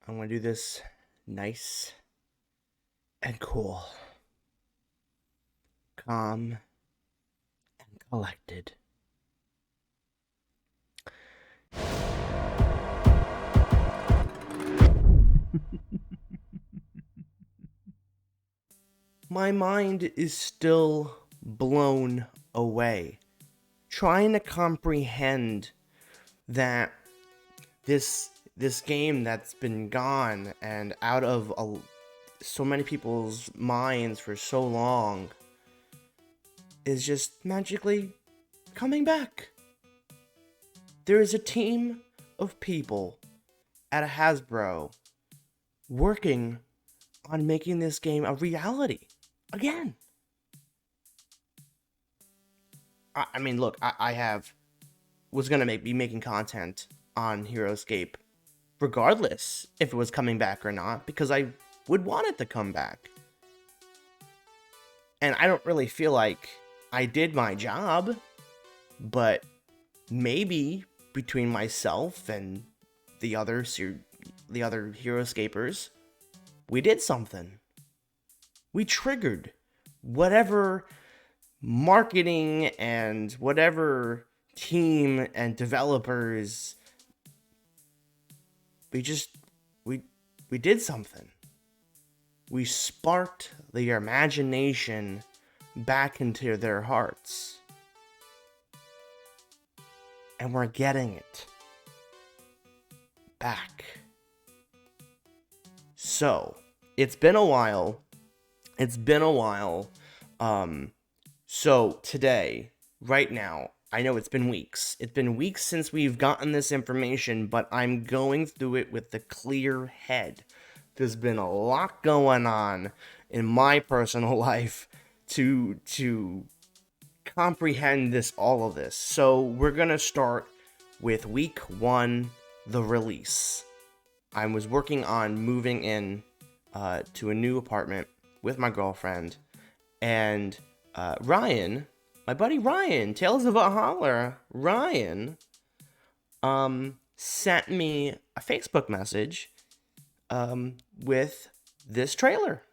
I'm gonna do this nice and cool, calm and collected. My mind is still blown away, trying to comprehend that this game that's been gone and out of so many people's minds for so long is just magically coming back. There is a team of people at a Hasbro working on making this game a reality again. I mean, look, I was gonna be making content on heroScape regardless if it was coming back or not, because I would want it to come back. And I don't really feel like I did my job, but maybe between myself and the other heroScapers, we did something. We triggered whatever marketing and whatever team and developers, we did something. We sparked the imagination back into their hearts. And we're getting it back. So, it's been a while. So today, right now, I know it's been weeks. It's been weeks since we've gotten this information, but I'm going through it with a clear head. There's been a lot going on in my personal life to comprehend all of this. So we're gonna start with week 1, the release. I was working on moving in to a new apartment with my girlfriend, and Ryan, my buddy Ryan, Tales of a Holler, Ryan, sent me a Facebook message with this trailer.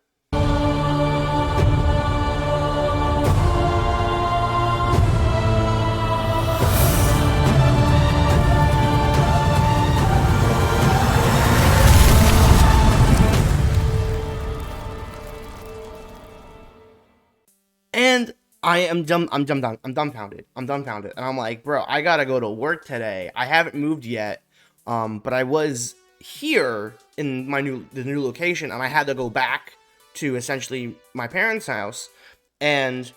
And I'm dumbfounded. And I'm like, bro, I gotta go to work today. I haven't moved yet. But I was here in the new location, and I had to go back to essentially my parents' house and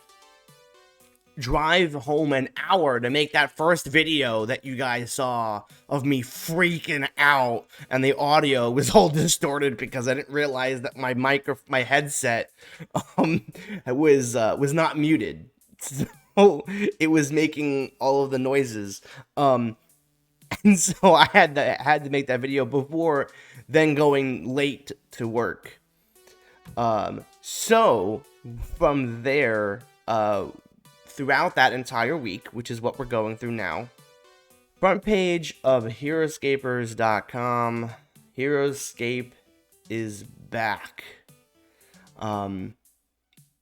drive home an hour to make that first video that you guys saw of me freaking out, and the audio was all distorted because I didn't realize that my headset was not muted, so it was making all of the noises, and so I had to make that video before then going late to work. So from there, throughout that entire week, which is what we're going through now, front page of heroScapers.com, heroScape is back. November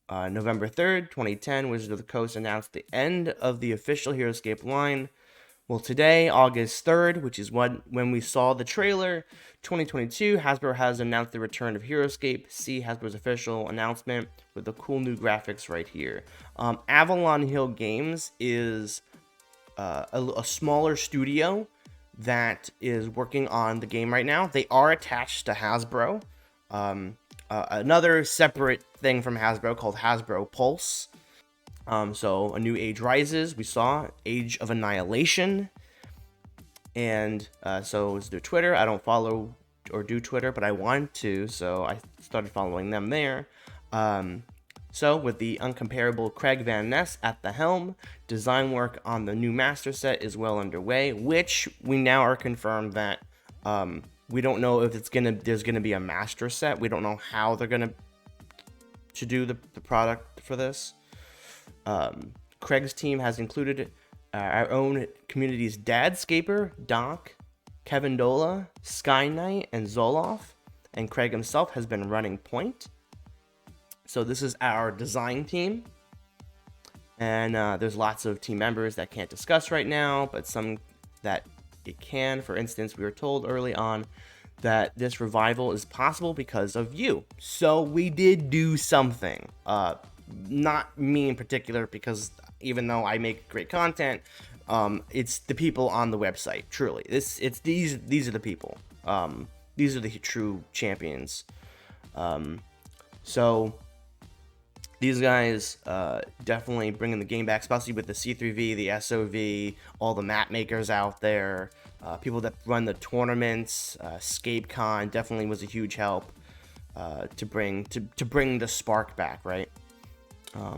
3rd, 2010, Wizards of the Coast announced the end of the official heroScape line. Well, today, August 3rd, which is when we saw the trailer, 2022, Hasbro has announced the return of heroScape. See Hasbro's official announcement with the cool new graphics right here. Avalon Hill Games is a smaller studio that is working on the game right now. They are attached to Hasbro. Another separate thing from Hasbro called Hasbro Pulse. So A New Age Rises, we saw Age of Annihilation, and so is their Twitter. I don't follow or do Twitter, but I want to, so I started following them there. So with the uncomparable Craig Van Ness at the helm, design work on the new master set is well underway, which we now are confirmed that we don't know if there's gonna be a master set. We don't know how they're gonna do the product for this. Craig's team has included our own community's dadscaper, Doc, Kevin Dola, Sky Knight, and Zoloff, and Craig himself has been running point. So this is our design team. And there's lots of team members that can't discuss right now, but some that it can. For instance, we were told early on that this revival is possible because of you. So we did do something. Not me in particular, because even though I make great content, it's the people on the website. Truly, these are the people. These are the true champions. So these guys definitely bringing the game back, especially with the C3V, the SOV, all the map makers out there, people that run the tournaments. ScapeCon definitely was a huge help to bring the spark back, right?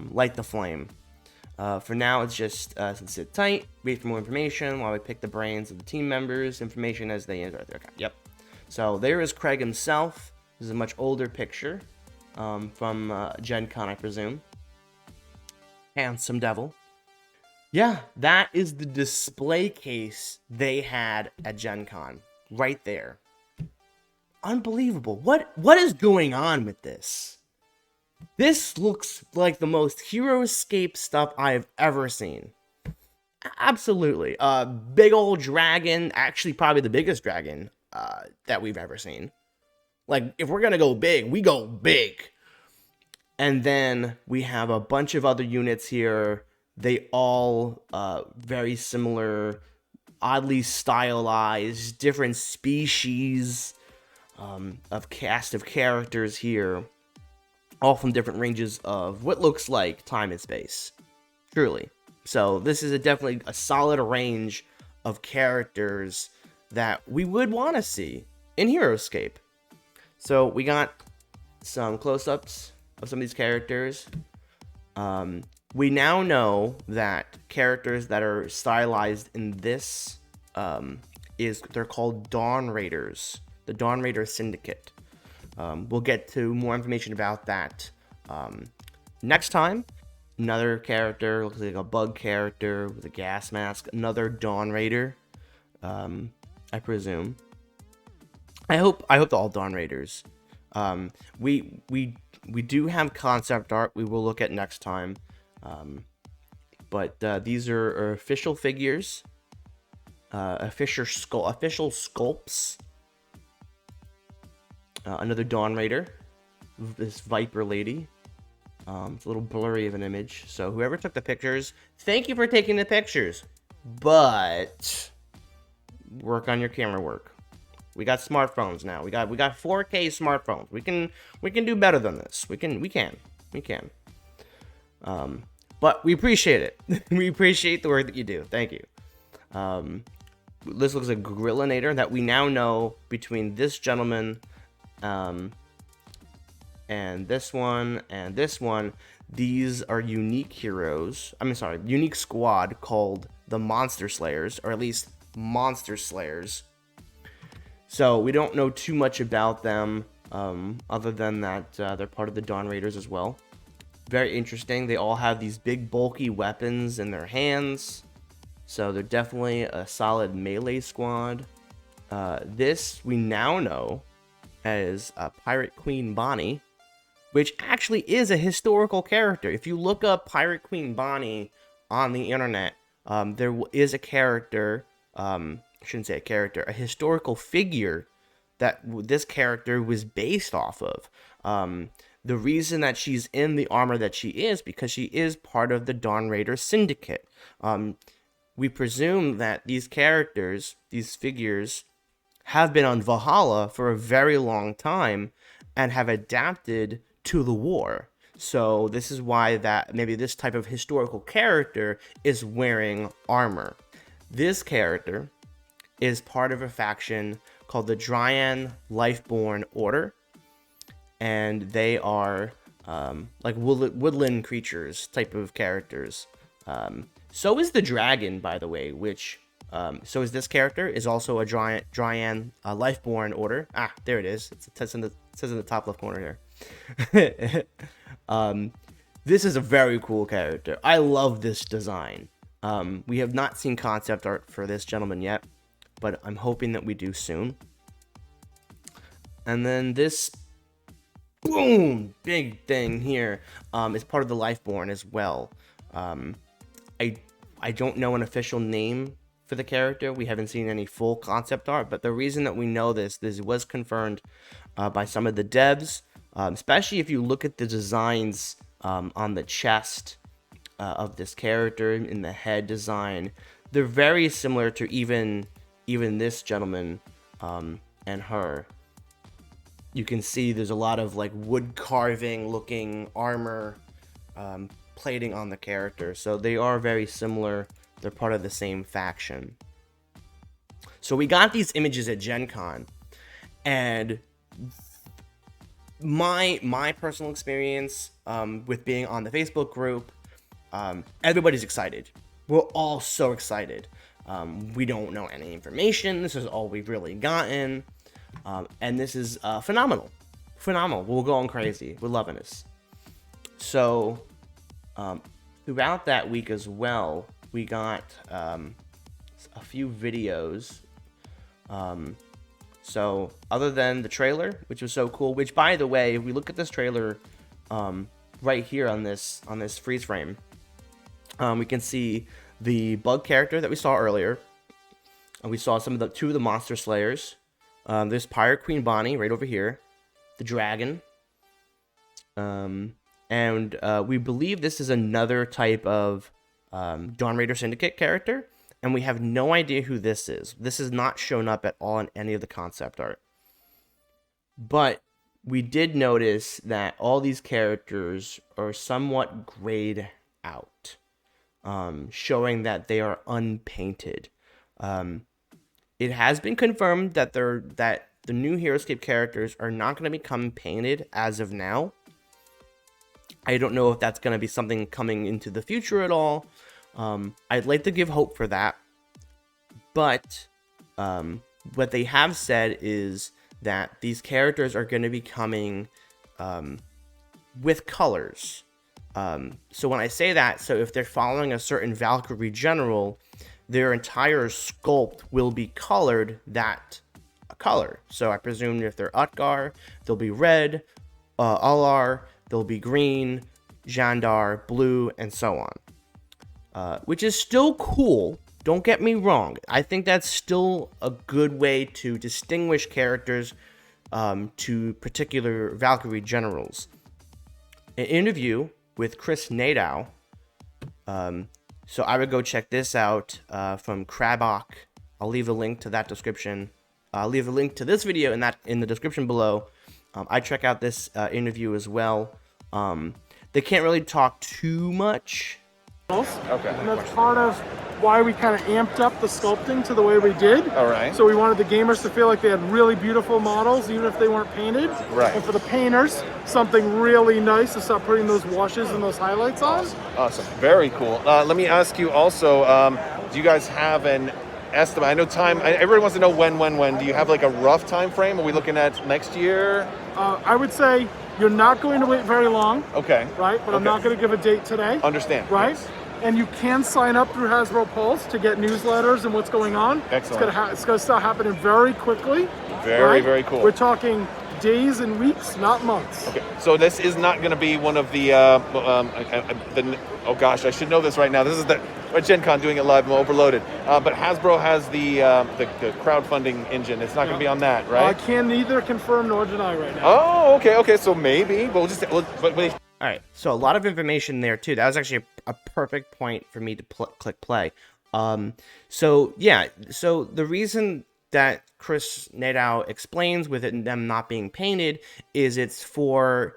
Light the flame. For now, it's just sit tight, wait for more information while we pick the brains of the team members. Information as they enter their account. Yep. So there is Craig himself. This is a much older picture. From GenCon, I presume. Handsome devil. Yeah, that is the display case they had at GenCon. Right there. Unbelievable. What is going on with this? This looks like the most heroScape stuff I've ever seen. Absolutely. Big old dragon. Actually, probably the biggest dragon that we've ever seen. Like, if we're going to go big, we go big. And then we have a bunch of other units here. They all very similar, oddly stylized, different species of cast of characters here. All from different ranges of what looks like time and space. Truly. So this is definitely a solid range of characters that we would want to see in heroScape. So we got some close-ups of some of these characters. We now know that characters that are stylized in this they're called Dawn Raiders, the Dawn Raider Syndicate. We'll get to more information about that next time. Another character looks like a bug character with a gas mask. Another Dawn Raider, I presume. I hope they're all Dawn Raiders. We do have concept art we will look at next time. But these are official figures. Official sculpts. Another Dawn Raider. This Viper lady. It's a little blurry of an image. So whoever took the pictures, thank you for taking the pictures. But work on your camera work. We got smartphones now. We got 4K smartphones. We can do better than this. We can. But we appreciate it. We appreciate the work that you do. Thank you. This looks like a Gorillinator that we now know between this gentleman, and this one, and this one. These are unique heroes. Unique squad called the Monster Slayers, or at least Monster Slayers. So we don't know too much about them, other than that they're part of the Dawn Raiders as well. Very interesting. They all have these big bulky weapons in their hands. So they're definitely a solid melee squad. This we now know as Pirate Queen Bonnie, which actually is a historical character. If you look up Pirate Queen Bonnie on the internet, there is a character, I shouldn't say a character, a historical figure that this character was based off of. The reason that she's in the armor that she is because she is part of the Dawn Raider Syndicate. We presume that these characters, these figures, have been on Valhalla for a very long time and have adapted to the war. So this is why that maybe this type of historical character is wearing armor. This character is part of a faction called the Dryan Lifeborn Order, and they are like woodland creatures type of characters. So is the dragon, by the way, which so is this character, is also a Dryan Lifeborn Order. Ah, there it is. It says in the top left corner here. This is a very cool character. I love this design. We have not seen concept art for this gentleman yet. but I'm hoping that we do soon. And then this boom big thing here is part of the Lifeborn as well. I don't know an official name for the character. We haven't seen any full concept art, but the reason that we know this was confirmed by some of the devs, especially if you look at the designs on the chest of this character, in the head design. They're very similar to even this gentleman and her. You can see there's a lot of like wood carving looking armor plating on the character, so they are very similar. They're part of the same faction. So we got these images at GenCon, and my personal experience with being on the Facebook group, everybody's excited. We're all so excited. We don't know any information. This is all we've really gotten, and this is phenomenal. We're going crazy. We're loving this. So throughout that week as well, we got a few videos. So other than the trailer, which was so cool, which by the way, if we look at this trailer right here on this freeze frame, we can see the bug character that we saw earlier. We saw two of the monster slayers. There's Pirate Queen Bonnie right over here, the dragon. And we believe this is another type of Dawn Raider Syndicate character, and we have no idea who this is. This is not shown up at all in any of the concept art. But we did notice that all these characters are somewhat grayed out, showing that they are unpainted. It has been confirmed that the new heroScape characters are not going to become painted as of now. I don't know if that's going to be something coming into the future at all. I'd like to give hope for that. But what they have said is that these characters are going to be coming with colors. So when I say that, so if they're following a certain Valkyrie general, their entire sculpt will be colored that color. So I presume if they're Utgar, they'll be red, Alar, they'll be green, Jandar, blue, and so on. Which is still cool. Don't get me wrong. I think that's still a good way to distinguish characters to particular Valkyrie generals. An interview with Chris Nadeau. So I would go check this out from Krabok. I'll leave a link to that description. I'll leave a link to this video in the description below. I check out this interview as well. They can't really talk too much. Okay. And that's part of why we kind of amped up the sculpting to the way we did. All right. So we wanted the gamers to feel like they had really beautiful models, even if they weren't painted. Right. And for the painters, something really nice to start putting those washes and those highlights on. Awesome. Very cool. Let me ask you also, do you guys have an estimate? I know time, everybody wants to know when. Do you have like a rough time frame? Are we looking at next year? I would say you're not going to wait very long. Okay. Right? But I'm not going to give a date today. Understand. Right? Yes. And you can sign up through Hasbro Pulse to get newsletters and what's going on. Excellent. It's going to start happening very quickly. Very cool. We're talking days and weeks, not months. Okay. So this is not going to be one of the oh gosh, I should know this right now. This is the GenCon doing it live. I'm overloaded. But Hasbro has the crowdfunding engine. It's not going to be on that, right? I can neither confirm nor deny right now. Oh, okay. So maybe, but wait. All right, so a lot of information there too. That was actually a perfect point for me to click play. So the reason that Chris Nadeau explains with them not being painted is it's for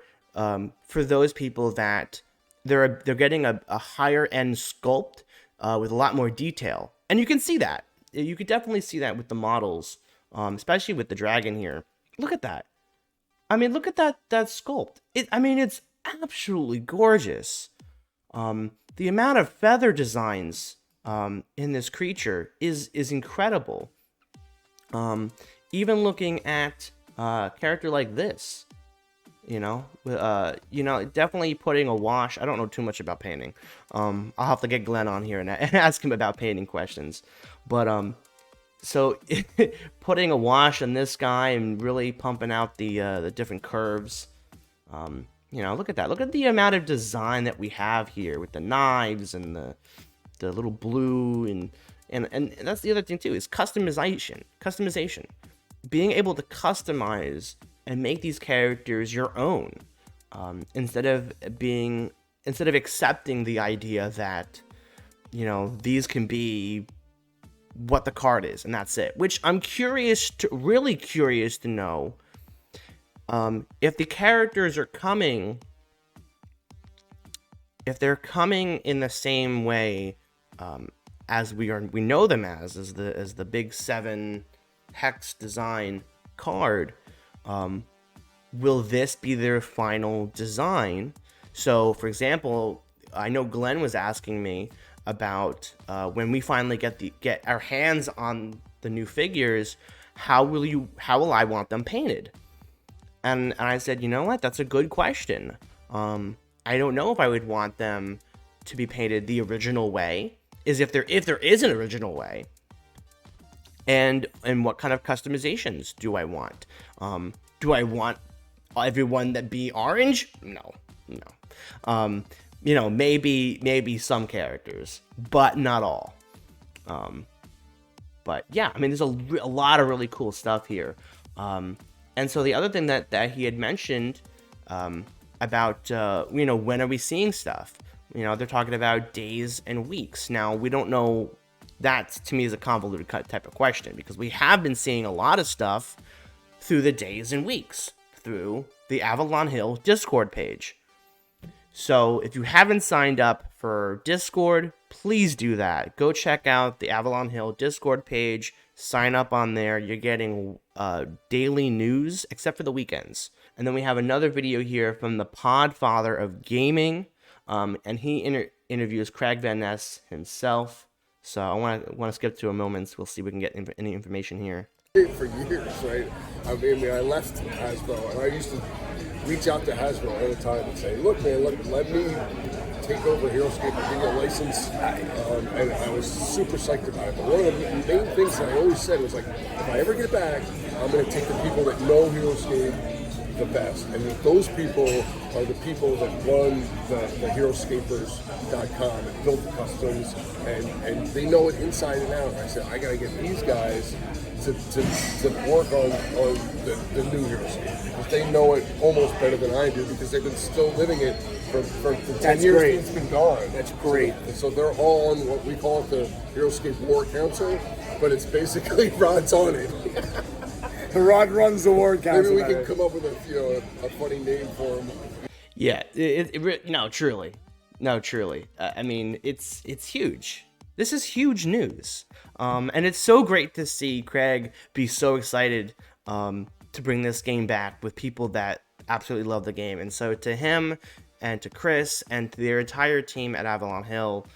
those people that they're getting a higher end sculpt with a lot more detail, and you can see that. You could definitely see that with the models, especially with the dragon here. Look at that. I mean, look at that sculpt. It's absolutely gorgeous. The amount of feather designs in this creature is incredible. Even looking at a character like this, definitely putting a wash. I don't know too much about painting. I'll have to get Glenn on here and ask him about painting questions. But so putting a wash on this guy and really pumping out the different curves. You know, look at that. Look at the amount of design that we have here with the knives and the little blue and that's the other thing too, is customization. Being able to customize and make these characters your own, instead of accepting the idea that, you know, these can be what the card is and that's it. Which I'm really curious to know, if the characters are coming, if they're coming in the same way, as we know them as the big 7 hex design card. Will this be their final design? So, for example, I know Glenn was asking me about, when we finally get our hands on the new figures, how will I want them painted? And I said, you know what, that's a good question. I don't know if I would want them to be painted the original way, if there is an original way, and what kind of customizations do I want? Do I want everyone that be orange? No. You know, maybe some characters, but not all. But yeah, I mean, there's a lot of really cool stuff here. And so the other thing that he had mentioned, about, you know, when are we seeing stuff? You know, they're talking about days and weeks. Now, we don't know. That, to me, is a convoluted type of question, because we have been seeing a lot of stuff through the days and weeks, through the Avalon Hill Discord page. So, if you haven't signed up for Discord, please do that. Go check out the Avalon Hill Discord page. Sign up on there. You're getting daily news, except for the weekends. And then we have another video here from the Podfather of Gaming, and he interviews Craig Van Ness himself. So I want to skip to a moment. We'll see if we can get any information here. For years, right? I mean, I left Hasbro, and I used to reach out to Hasbro all the time and say, "Look, man, let me take over heroScape and give you a license." And I was super psyched about it. But one of the main things that I always said was, like, if I ever get back, I'm going to take the people that know heroScape the best, and those people are the people that run the heroScapers.com and build the customs, and they know it inside and out. And I said, I gotta get these guys to work on the new heroScape, because they know it almost better than I do, because they've been still living it for 10 years. Great. It's been gone. That's great. So they're all on what we call it the heroScape War Council, but it's basically Rod's on it. Rod runs the War Council. Maybe we can come up with a funny name for him. Yeah, no, truly. I mean, it's huge. This is huge news, and it's so great to see Craig be so excited to bring this game back with people that absolutely love the game. And so to him, and to Chris, and to their entire team at Avalon Hill,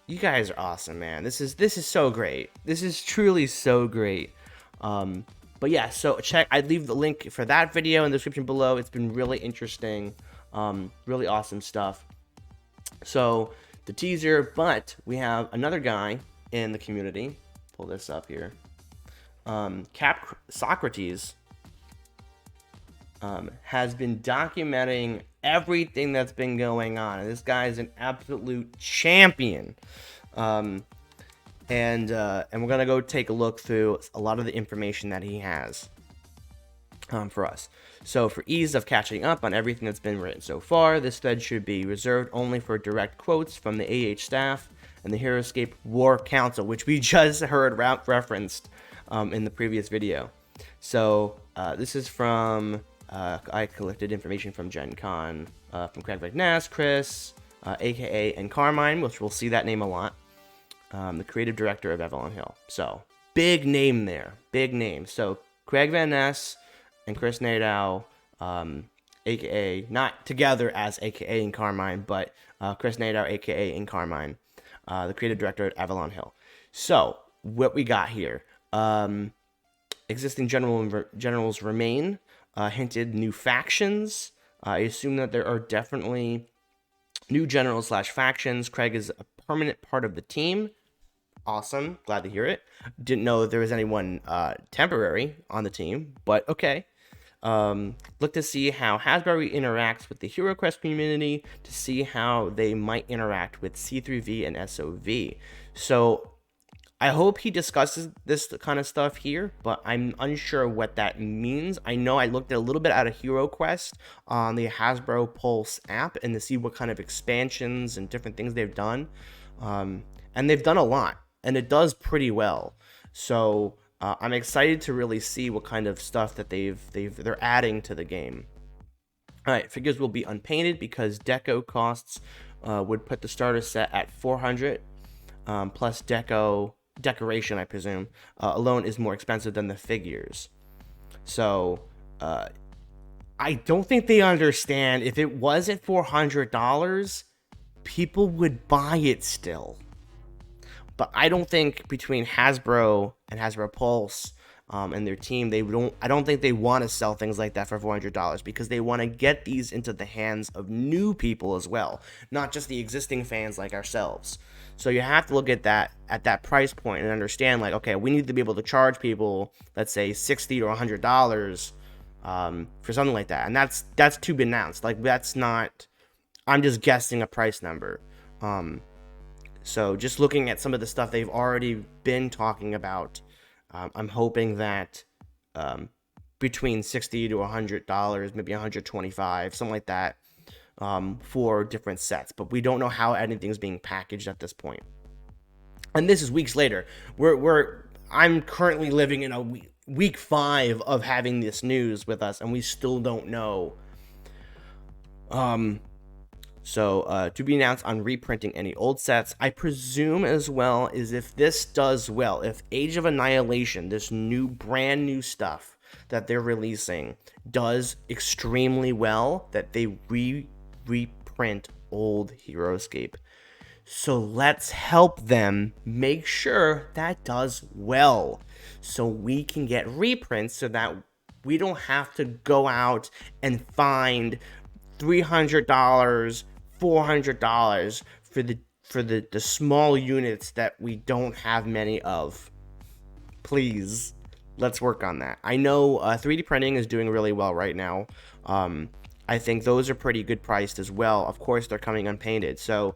you guys are awesome, man. This is so great. This is truly so great. But yeah, so I'd leave the link for that video in the description below. It's been really interesting, really awesome stuff. So the teaser, but we have another guy in the community. Pull this up here. CapSocrates has been documenting everything that's been going on. And this guy is an absolute champion. And we're gonna go take a look through a lot of the information that he has for us. So for ease of catching up on everything that's been written so far, this thread should be reserved only for direct quotes from the AH staff and the heroScape War Council, which we just heard referenced in the previous video. So this is from, I collected information from GenCon, from Craig Van Ness, Chris, aka and Carmine, which we'll see that name a lot. The creative director of Avalon Hill. So, big name there. Big name. So, Craig Van Ness and Chris Nadeau, a.k.a. not together as a.k.a. and Carmine, but Chris Nadeau, a.k.a. and Carmine, the creative director at Avalon Hill. So, what we got here. Existing generals remain. Hinted new factions. I assume that there are definitely new generals / factions. Craig is a permanent part of the team. Awesome. Glad to hear it. Didn't know there was anyone temporary on the team, but okay. Look to see how Hasbro interacts with the HeroQuest community, to see how they might interact with C3V and SOV. So I hope he discusses this kind of stuff here, but I'm unsure what that means. I know I looked at a little bit at a HeroQuest on the Hasbro Pulse app and to see what kind of expansions and different things they've done. And they've done a lot, and it does pretty well. So I'm excited to really see what kind of stuff that they're adding to the game. All right, figures will be unpainted because deco costs would put the starter set at 400 plus decoration, I presume, alone is more expensive than the figures. So I don't think they understand. If it was at $400, people would buy it still. But I don't think between Hasbro and Hasbro Pulse and their team, I don't think they want to sell things like that for $400 because they want to get these into the hands of new people as well, not just the existing fans like ourselves. So you have to look at that price point and understand, like, okay, we need to be able to charge people, let's say $60 or $100 for something like that, and that's to be announced. Like, that's not. I'm just guessing a price number. So just looking at some of the stuff they've already been talking about, I'm hoping that between $60 to $100, maybe $125, something like that, for different sets. But we don't know how anything's being packaged at this point. And this is weeks later. I'm currently living in a week 5 of having this news with us, and we still don't know. So to be announced on reprinting any old sets. I presume as well is if this does well, if Age of Annihilation, this brand new stuff that they're releasing, does extremely well, that they reprint old HeroScape. So let's help them make sure that does well, so we can get reprints, so that we don't have to go out and find $300, $400 for the small units that we don't have many of. Please, let's work on that. I know 3D printing is doing really well right now. I think those are pretty good priced as well. Of course, they're coming unpainted. So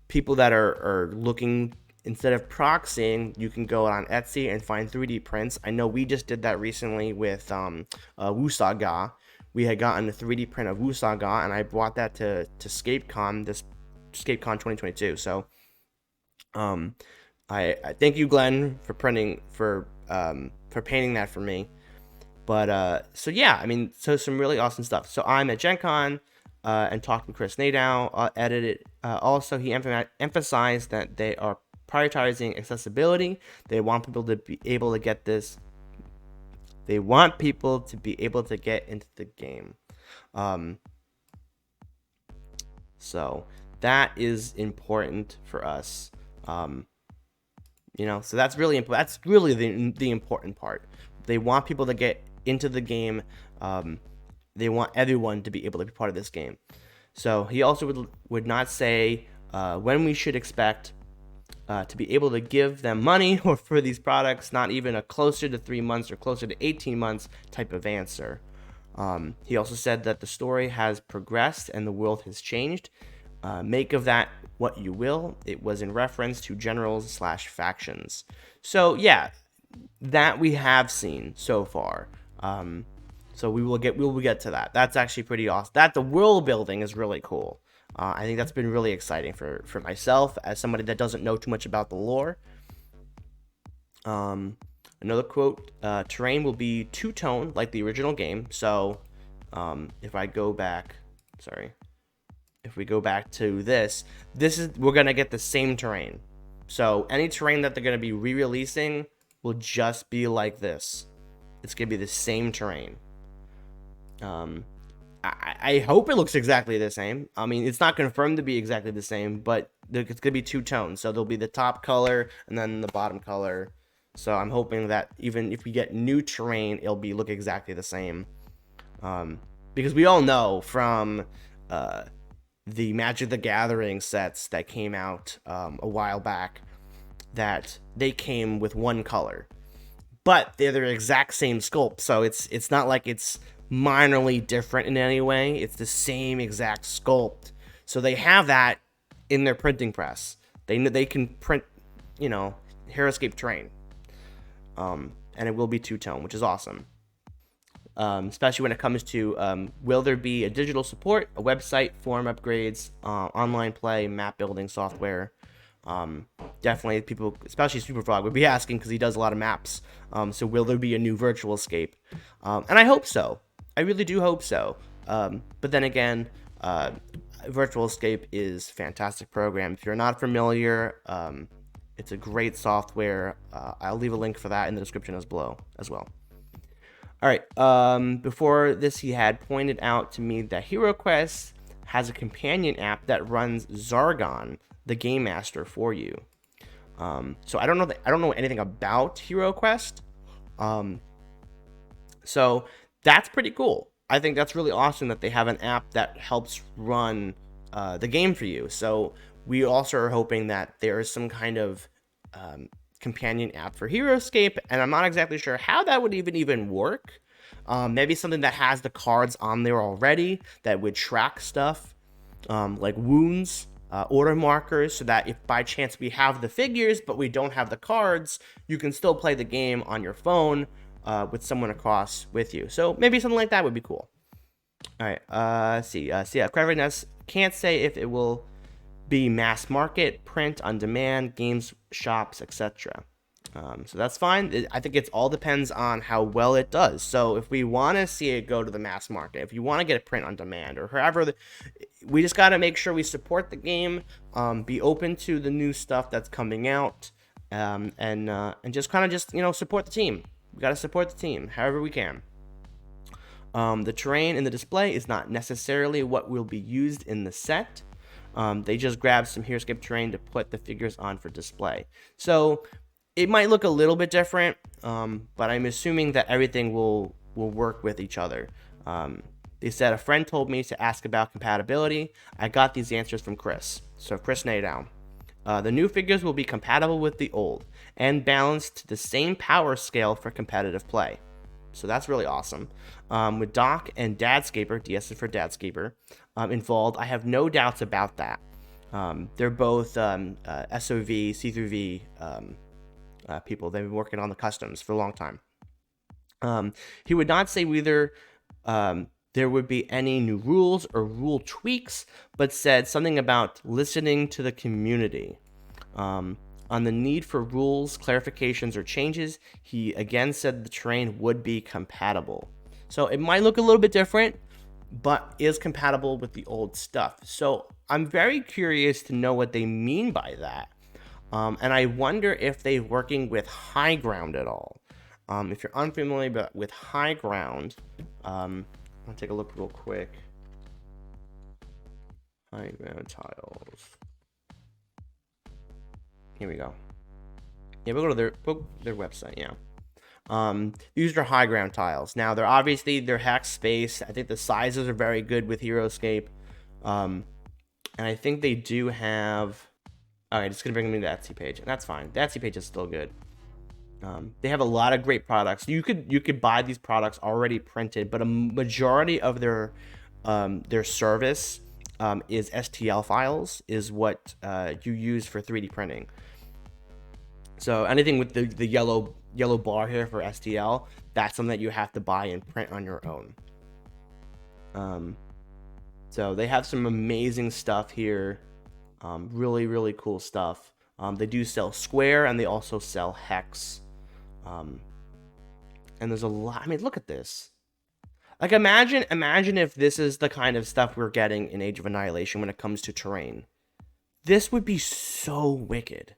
people that are looking, instead of proxying, you can go on Etsy and find 3D prints. I know we just did that recently with Wusaga. We had gotten a 3D print of Wusaga, and I brought that to ScapeCon, this ScapeCon 2022. So, I thank you, Glenn, for painting that for me. But so yeah, I mean, so some really awesome stuff. So I'm at GenCon and talking to Chris Nadeau, edited. Also, he emphasized that they are prioritizing accessibility. They want people to be able to get this. They want people to be able to get into the game. So that is important for us. So that's really important. That's really the important part. They want people to get into the game. They want everyone to be able to be part of this game. So he also would not say when we should expect to be able to give them money or for these products, not even a closer to 3 months or closer to 18 months type of answer. He also said that the story has progressed and the world has changed. Make of that what you will. It was in reference to generals/factions. So yeah, that we have seen so far. So we will get to that. That's actually pretty awesome. That the world building is really cool. I think that's been really exciting for myself as somebody that doesn't know too much about the lore. Another quote, terrain will be two-tone like the original game. So if we go back to this is, we're going to get the same terrain. So any terrain that they're going to be re-releasing will just be like this. It's going to be the same terrain. I hope it looks exactly the same. I mean, it's not confirmed to be exactly the same, but it's going to be two tones. So there'll be the top color and then the bottom color. So I'm hoping that even if we get new terrain, it'll look exactly the same. Because we all know from the Magic the Gathering sets that came out a while back, that they came with one color, but they're the exact same sculpt. So it's not like it's minorly different in any way. It's the same exact sculpt. So they have that in their printing press. They can print, heroScape terrain. And it will be two-tone, which is awesome. Especially when it comes to will there be a digital support, a website, form upgrades, online play, map building software. Definitely people, especially Superfrog, would be asking because he does a lot of maps. So will there be a new virtualscape? And I hope so. I really do hope so. But then again, virtualscape is a fantastic program. If you're not familiar, it's a great software. I'll leave a link for that in the description as well. All right. Before this, he had pointed out to me that HeroQuest has a companion app that runs Zargon, the game master, for you. So I don't know anything about HeroQuest. So that's pretty cool. I think that's really awesome that they have an app that helps run the game for you. So we also are hoping that there is some kind of companion app for HeroScape, and I'm not exactly sure how that would even work. Maybe something that has the cards on there already that would track stuff like wounds, order markers, so that if by chance we have the figures but we don't have the cards, you can still play the game on your phone with someone across with you. So maybe something like that would be cool. All right, let's see. Craig Van Ness can't say if it will be mass market, print on demand, games shops, etc. So that's fine. I think it all depends on how well it does. So if we want to see it go to the mass market, if you want to get a print on demand, or however, we just got to make sure we support the game, be open to the new stuff that's coming out, and just kind of support the team. We got to support the team however we can. The terrain in the display is not necessarily what will be used in the set. They just grabbed some HeroScape terrain to put the figures on for display. So it might look a little bit different, but I'm assuming that everything will work with each other. They said a friend told me to ask about compatibility. I got these answers from Chris. So Chris Nadeau. The new figures will be compatible with the old and balanced to the same power scale for competitive play. So that's really awesome. With Doc and Dadscaper, DS is for Dadscaper, involved, I have no doubts about that. They're both SOV, C3V people. They've been working on the customs for a long time. He would not say whether there would be any new rules or rule tweaks, but said something about listening to the community. On the need for rules, clarifications, or changes, he again said the terrain would be compatible. So it might look a little bit different, but is compatible with the old stuff. So I'm very curious to know what they mean by that. And I wonder if they're working with Highground at all. If you're unfamiliar with Highground, I'll take a look real quick. Highground Tiles. Here we go. Yeah, we'll go to their website. Yeah. These are Highground Tiles. Now they're hex space. I think the sizes are very good with HeroScape. And I think they do have. Alright, it's gonna bring me to the Etsy page, and that's fine. The Etsy page is still good. They have a lot of great products. You could buy these products already printed, but a majority of their service is STL files, is what you use for 3D printing. So anything with the yellow bar here for STL, that's something that you have to buy and print on your own. So they have some amazing stuff here. Really, really cool stuff. They do sell square, and they also sell hex. And there's a lot. I mean, look at this. Like, imagine if this is the kind of stuff we're getting in Age of Annihilation when it comes to terrain. This would be so wicked.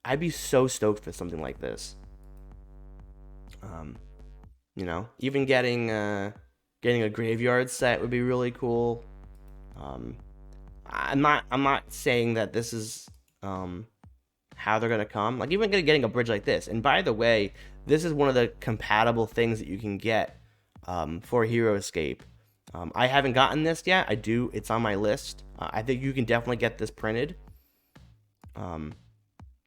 I'd be so stoked for something like this. Even getting a graveyard set would be really cool. I'm not saying that this is how they're gonna come. Like, even getting a bridge like this. And by the way, this is one of the compatible things that you can get for HeroScape. I haven't gotten this yet. I do. It's on my list. I think you can definitely get this printed.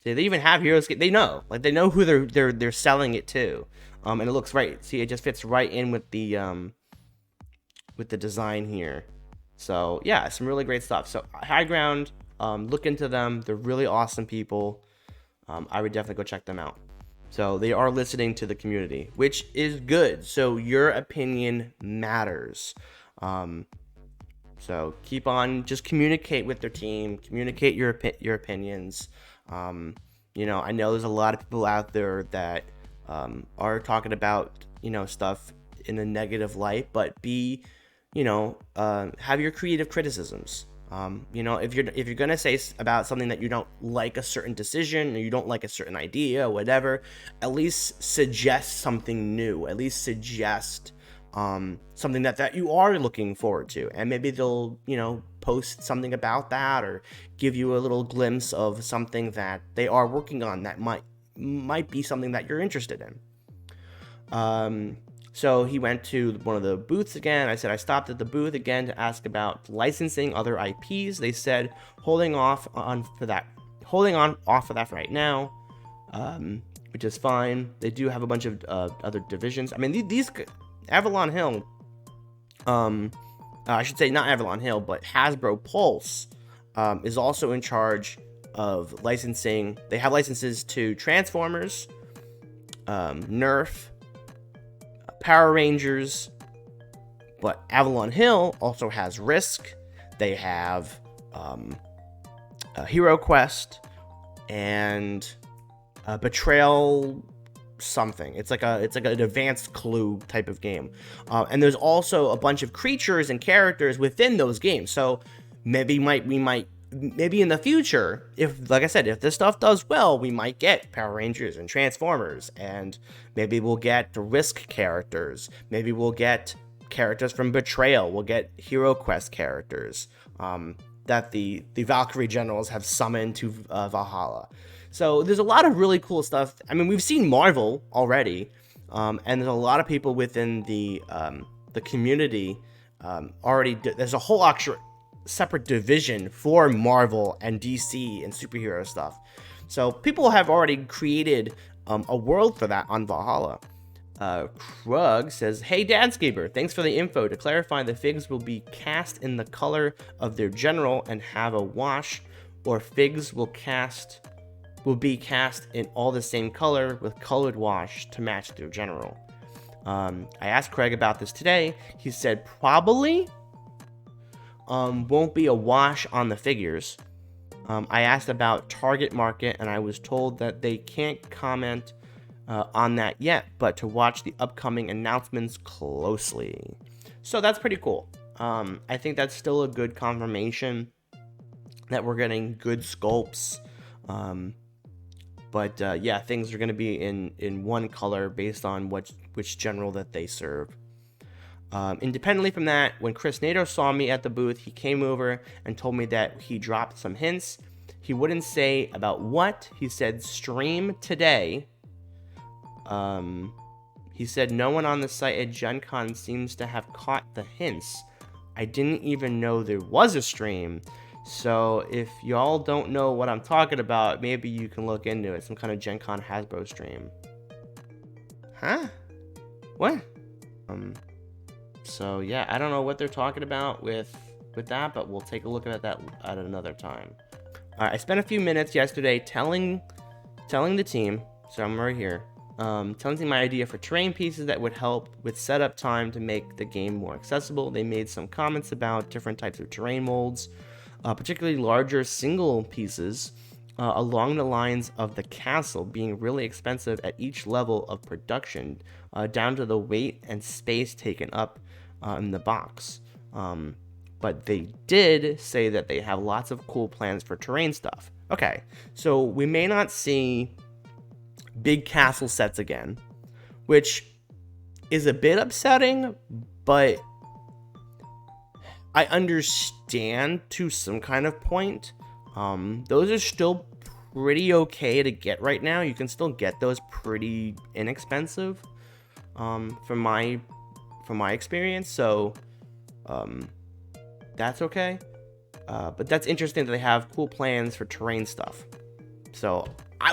They even have heroScape. They know, like they know who they're selling it to, and it looks right. See, it just fits right in with the design here. So yeah, some really great stuff. So Highground, look into them. They're really awesome people. I would definitely go check them out. So they are listening to the community, which is good. So your opinion matters. So keep on, just communicate with their team, communicate your opinions. You know, I know there's a lot of people out there that are talking about, you know, stuff in a negative light, but be, you know, have your creative criticisms. You know, if you're gonna say about something that you don't like a certain decision or you don't like a certain idea or whatever, at least suggest something new. At least suggest something that you are looking forward to, and maybe they'll, you know, post something about that or give you a little glimpse of something that they are working on that might be something that you're interested in. So he went to one of the booths again. I said I stopped at the booth again to ask about licensing other IPs. They said holding off for that for right now, which is fine. They do have a bunch of other divisions. I mean, these Avalon Hill, I should say not Avalon Hill, but Hasbro Pulse is also in charge of licensing. They have licenses to Transformers, Nerf, Power Rangers, but Avalon Hill also has Risk. They have Hero Quest and Betrayal something. It's like an advanced Clue type of game, and there's also a bunch of creatures and characters within those games. So maybe maybe in the future, if, like I said, if this stuff does well, we might get Power Rangers and Transformers, and maybe we'll get the Risk characters. Maybe we'll get characters from Betrayal. We'll get Hero Quest characters that the Valkyrie generals have summoned to Valhalla. So there's a lot of really cool stuff. I mean, we've seen Marvel already, and there's a lot of people within the community already. There's a whole separate division for Marvel and DC and superhero stuff. So people have already created a world for that on Valhalla. Krug says, "Hey Dadscaper, thanks for the info. To clarify, the figs will be cast in the color of their general and have a wash, or figs will be cast in all the same color with colored wash to match their general." I asked Craig about this today. He said probably won't be a wash on the figures. I asked about target market, and I was told that they can't comment on that yet, but to watch the upcoming announcements closely. So that's pretty cool. I think that's still a good confirmation that we're getting good sculpts. But yeah, things are going to be in one color based on which general that they serve. Independently from that, when Chris Nadeau saw me at the booth, he came over and told me that he dropped some hints. He wouldn't say about what. He said stream today. He said no one on the site at GenCon seems to have caught the hints. I didn't even know there was a stream. So if y'all don't know what I'm talking about, maybe you can look into it. Some kind of GenCon Hasbro stream. Huh? What? So yeah, I don't know what they're talking about with that, but we'll take a look at that at another time. I spent a few minutes yesterday telling the team, so I'm right here, telling them my idea for terrain pieces that would help with setup time to make the game more accessible. They made some comments about different types of terrain molds, particularly larger single pieces, along the lines of the castle being really expensive at each level of production, down to the weight and space taken up in the box. But they did say that they have lots of cool plans for terrain stuff. Okay, so we may not see big castle sets again, which is a bit upsetting, but I understand to some kind of point. Those are still pretty okay to get right now. You can still get those pretty inexpensive, from my experience. So that's okay. But that's interesting that they have cool plans for terrain stuff. So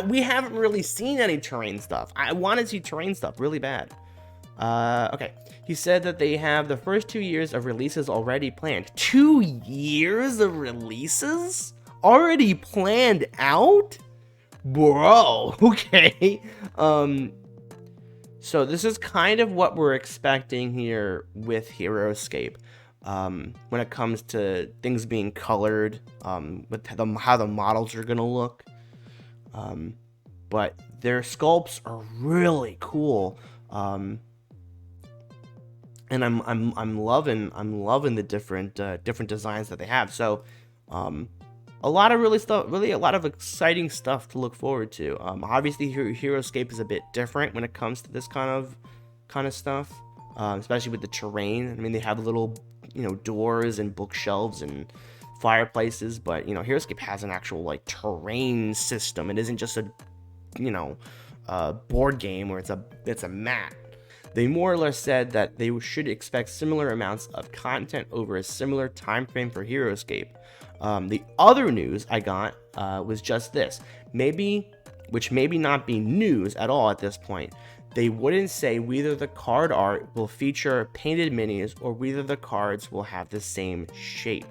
we haven't really seen any terrain stuff. I want to see terrain stuff really bad. Okay. He said that they have the first 2 years of releases already planned. 2 years of releases already planned out? Bro, okay. So this is kind of what we're expecting here with heroScape. When it comes to things being colored, with how the models are gonna look. But their sculpts are really cool. And I'm loving the different designs that they have. So a lot of a lot of exciting stuff to look forward to. Obviously heroScape is a bit different when it comes to this kind of stuff, especially with the terrain. I mean, they have little, doors and bookshelves and fireplaces, but heroScape has an actual like terrain system. It isn't just a board game where it's a map. They more or less said that they should expect similar amounts of content over a similar time frame for heroScape. The other news I got was just this. Which maybe not be news at all at this point. They wouldn't say whether the card art will feature painted minis or whether the cards will have the same shape.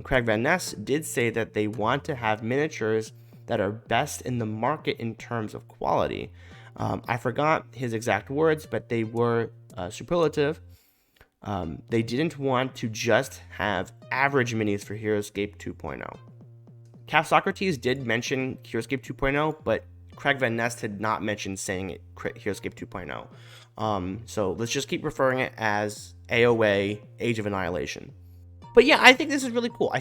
Craig Van Ness did say that they want to have miniatures that are best in the market in terms of quality. I forgot his exact words, but they were superlative. They didn't want to just have average minis for heroScape 2.0. CapSocrates did mention heroScape 2.0, but Craig Van Ness had not mentioned saying it heroScape 2.0. So let's just keep referring it as AOA, Age of Annihilation. But yeah, I think this is really cool. I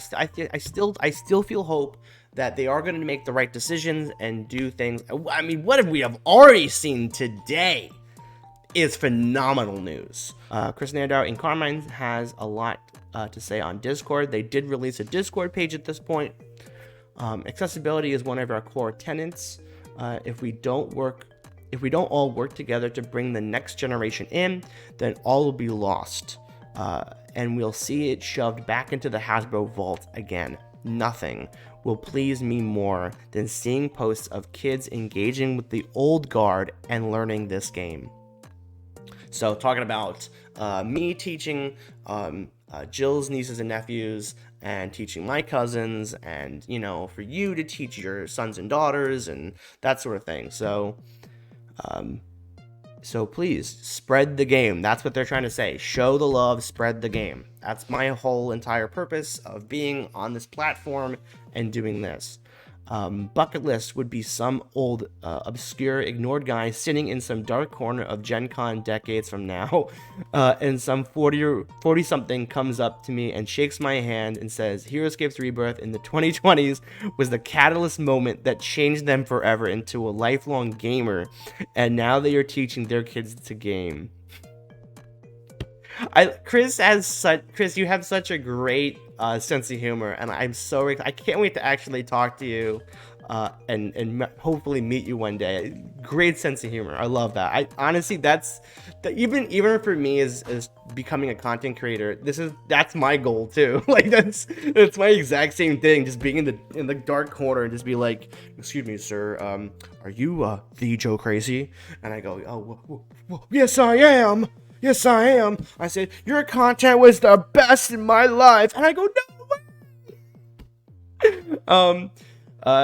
still feel hope that they are going to make the right decisions and do things. I mean, what we have already seen today is phenomenal news. Chris Nadeau in Carmine has a lot to say on Discord. They did release a Discord page at this point. Accessibility is one of our core tenets. If we don't all work together to bring the next generation in, then all will be lost. And we'll see it shoved back into the Hasbro vault again. Nothing will please me more than seeing posts of kids engaging with the old guard and learning this game. So talking about me teaching Jill's nieces and nephews and teaching my cousins, and for you to teach your sons and daughters and that sort of thing. So please spread the game. That's what they're trying to say. Show the love, spread the game. That's my whole entire purpose of being on this platform and doing this. Bucket list would be some old, obscure, ignored guy sitting in some dark corner of GenCon decades from now, and some 40-something comes up to me and shakes my hand and says, heroScape's rebirth in the 2020s was the catalyst moment that changed them forever into a lifelong gamer, and now they are teaching their kids to game. Chris, you have such a great sense of humor, and I can't wait to actually talk to you and hopefully meet you one day. Great sense of humor. I love that. Honestly, even for me as becoming a content creator, that's my goal too. Like that's my exact same thing. Just being in the dark corner and just be like, "Excuse me, sir. Are you the Joe Crazy?" And I go, "Oh, yes, I am. Yes, I am." I said, "Your content was the best in my life." And I go, "No way."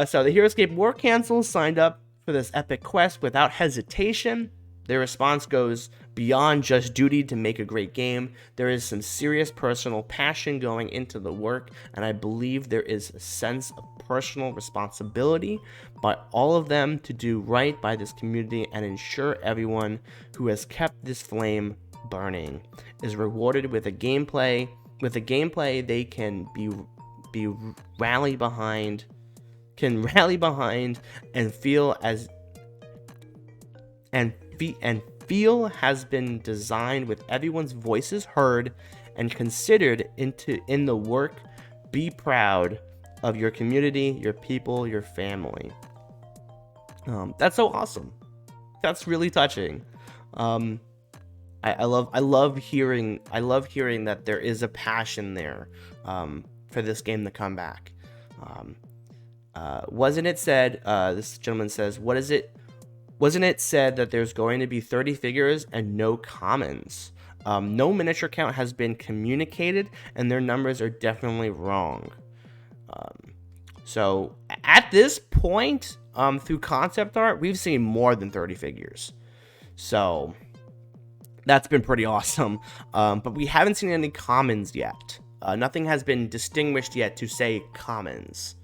So the heroScape War Council signed up for this epic quest without hesitation. Their response goes beyond just duty to make a great game. There is some serious personal passion going into the work, and I believe there is a sense of personal responsibility by all of them to do right by this community and ensure everyone who has kept this flame burning is rewarded with a gameplay they can rally behind and feel has been designed with everyone's voices heard and considered in the work. Be proud of your community, your people, your family. That's so awesome. That's really touching. I love hearing that there is a passion there for this game to come back. Wasn't it said, this gentleman says, wasn't it said that there's going to be 30 figures and no commons? No miniature count has been communicated, and their numbers are definitely wrong. So at this point, through concept art, we've seen more than 30 figures. So that's been pretty awesome. But we haven't seen any commons yet. Nothing has been distinguished yet to say commons.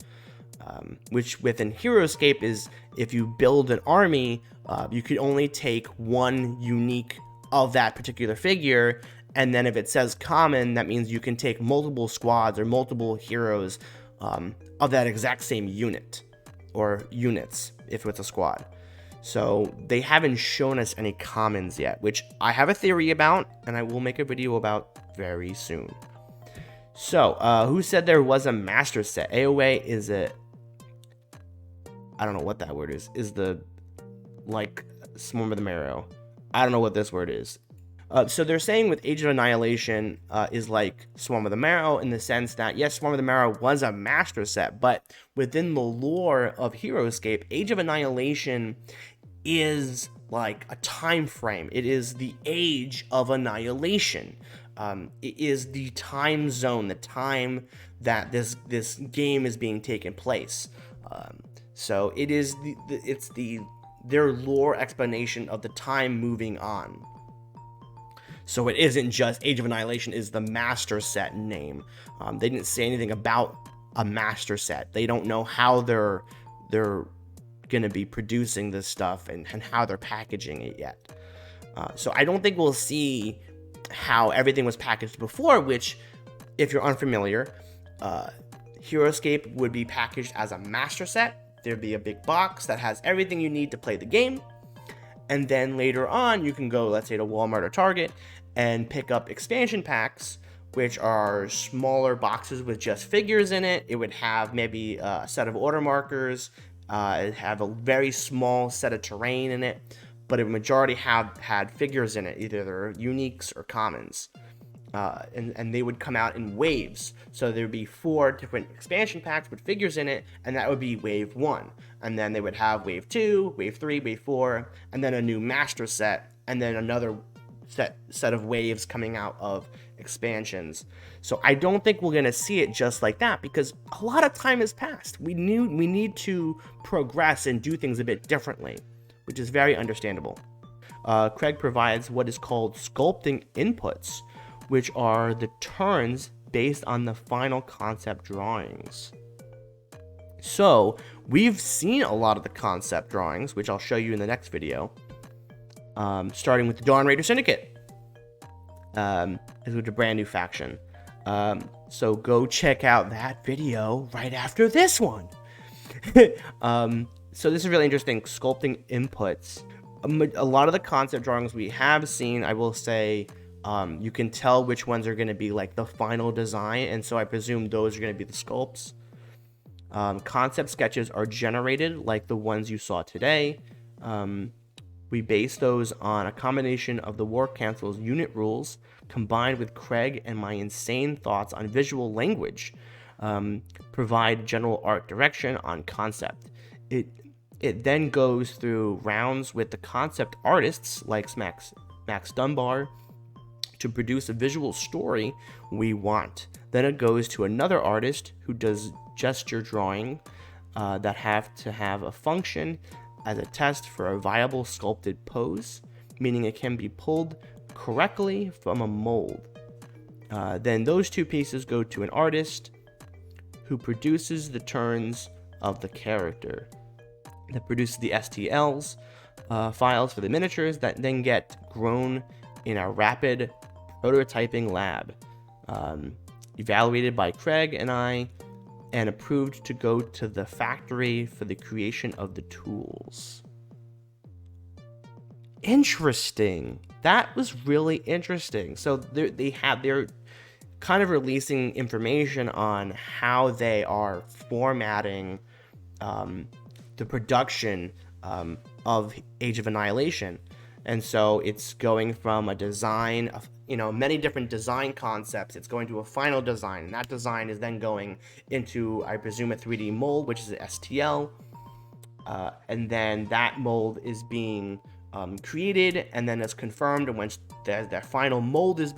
Which within heroScape is, if you build an army, you could only take one unique of that particular figure, and then if it says common, that means you can take multiple squads or multiple heroes of that exact same unit, or units if it's a squad. So they haven't shown us any commons yet, which I have a theory about, and I will make a video about very soon. So, who said there was a master set? AOA is a... I don't know what that word is the, like, Swarm of the Marrow. I don't know what this word is. So they're saying with Age of Annihilation is like Swarm of the Marrow, in the sense that, yes, Swarm of the Marrow was a master set, but within the lore of heroScape, Age of Annihilation is like a time frame. It is the Age of Annihilation. It is the time zone, the time that this game is being taken place. So it is their lore explanation of the time moving on. So it isn't just Age of Annihilation is the master set name. They didn't say anything about a master set. They don't know how they're gonna be producing this stuff and how they're packaging it yet. So I don't think we'll see how everything was packaged before, which, if you're unfamiliar, heroScape would be packaged as a master set. There'd be a big box that has everything you need to play the game. And then later on, you can go, let's say, to Walmart or Target and pick up expansion packs, which are smaller boxes with just figures in it. It would have maybe a set of order markers. It'd have a very small set of terrain in it, but a majority had figures in it, either they're uniques or commons. And they would come out in waves. So there would be 4 different expansion packs with figures in it, and that would be wave 1. And then they would have wave 2, wave 3, wave 4, and then a new master set, and then another set of waves coming out of expansions. So I don't think we're going to see it just like that, because a lot of time has passed. We need to progress and do things a bit differently, which is very understandable. Craig provides what is called sculpting inputs, which are the turns based on the final concept drawings. So we've seen a lot of the concept drawings, which I'll show you in the next video, starting with the Dawn Raider Syndicate, with a brand new faction. So go check out that video right after this one. So this is really interesting, sculpting inputs. A lot of the concept drawings we have seen, I will say, you can tell which ones are going to be like the final design, and so I presume those are going to be the sculpts. Concept sketches are generated like the ones you saw today. We base those on a combination of the War Council's unit rules combined with Craig and my insane thoughts on visual language. Provide general art direction on concept. It then goes through rounds with the concept artists like Max Dunbar to produce a visual story we want. Then it goes to another artist who does gesture drawing that have to have a function as a test for a viable sculpted pose, meaning it can be pulled correctly from a mold. Then those 2 pieces go to an artist who produces the turns of the character, that produces the STLs files for the miniatures that then get grown in a rapid prototyping lab, evaluated by Craig and I, and approved to go to the factory for the creation of the tools. Interesting. That was really interesting. So they're kind of releasing information on how they are formatting the production of Age of Annihilation. And so it's going from a design of, many different design concepts. It's going to a final design, and that design is then going into, I presume, a 3D mold, which is an STL. And then that mold is being created, and then it's confirmed. And once that final mold is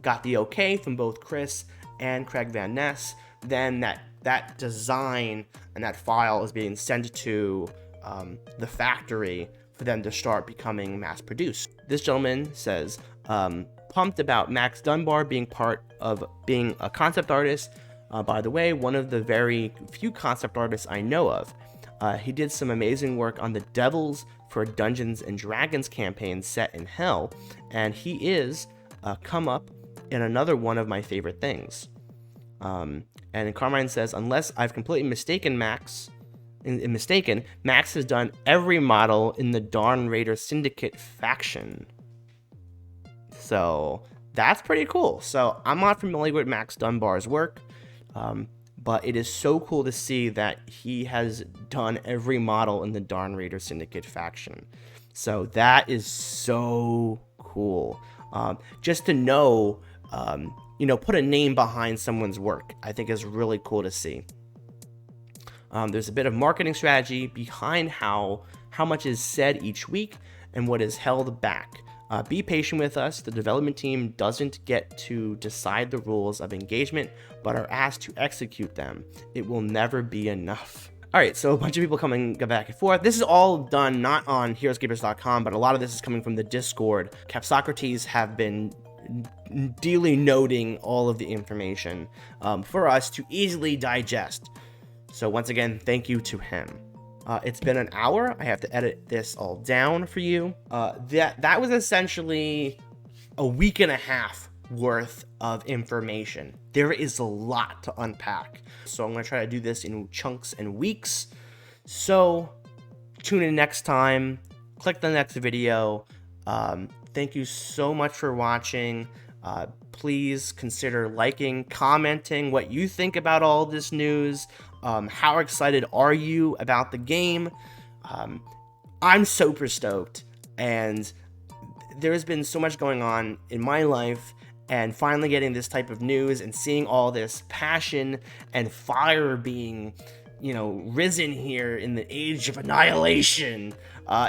got the okay from both Chris and Craig Van Ness, then that design and that file is being sent to the factory for them to start becoming mass produced. This gentleman says, pumped about Max Dunbar being a concept artist. By the way, one of the very few concept artists I know of. He did some amazing work on the Devils for Dungeons and Dragons campaign set in Hell, and he is come up in another one of my favorite things. And Carmine says, unless I've completely mistaken, Max has done every model in the Dawn Raider Syndicate faction. So that's pretty cool. So I'm not familiar with Max Dunbar's work, but it is so cool to see that he has done every model in the Dawn Raider Syndicate faction. So that is so cool. Just to know, put a name behind someone's work, I think is really cool to see. There's a bit of marketing strategy behind how much is said each week and what is held back. Be patient with us. The development team doesn't get to decide the rules of engagement, but are asked to execute them. It will never be enough. All right, so a bunch of people coming back and forth. This is all done not on heroScapers.com, but a lot of this is coming from the Discord. CapSocrates have been duly noting all of the information for us to easily digest. So once again, thank you to him. It's been an hour. I have to edit this all down for you. That was essentially a week and a half worth of information. There is a lot to unpack. So I'm going to try to do this in chunks and weeks. So tune in next time. Click the next video. Thank you so much for watching. Please consider liking, commenting what you think about all this news. How excited are you about the game? I'm super stoked, and there's been so much going on in my life, and finally getting this type of news and seeing all this passion and fire being, risen here in the age of Annihilation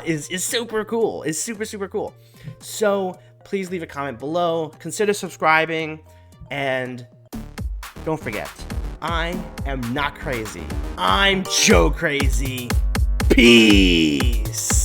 is super cool. It's super, super cool. So please leave a comment below, consider subscribing, and don't forget, I am not crazy. I'm Joe Crazy. Peace.